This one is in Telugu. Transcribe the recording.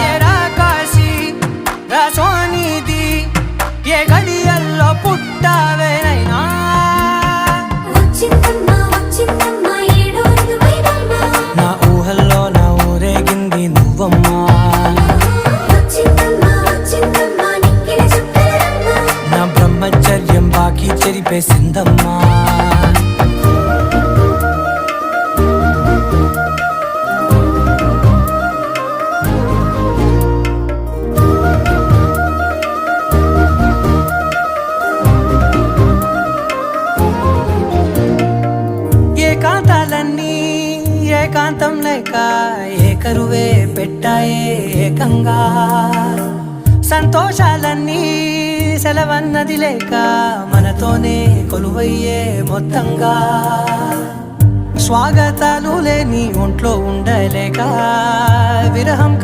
ఏరా కాశీ రా సోనిది ఏ గడియల్లో పుట్టావేనైనా నా ఊహల్లో నా ఊరేగింది నువ్వమ్మా నా బ్రహ్మచర్యం బాకీ చెరిపేసిందమ్మా ఏకాంతాలన్నీ ఏకాంతం లేక ఏకరువే పెట్టాయే ఏకంగా సంతోషాలన్నీ సెలవన్నది లేక మనతోనే కొలువయ్యే మొత్తంగా స్వాగతాలు లేని ఒంట్లో ఉండలేక విరహం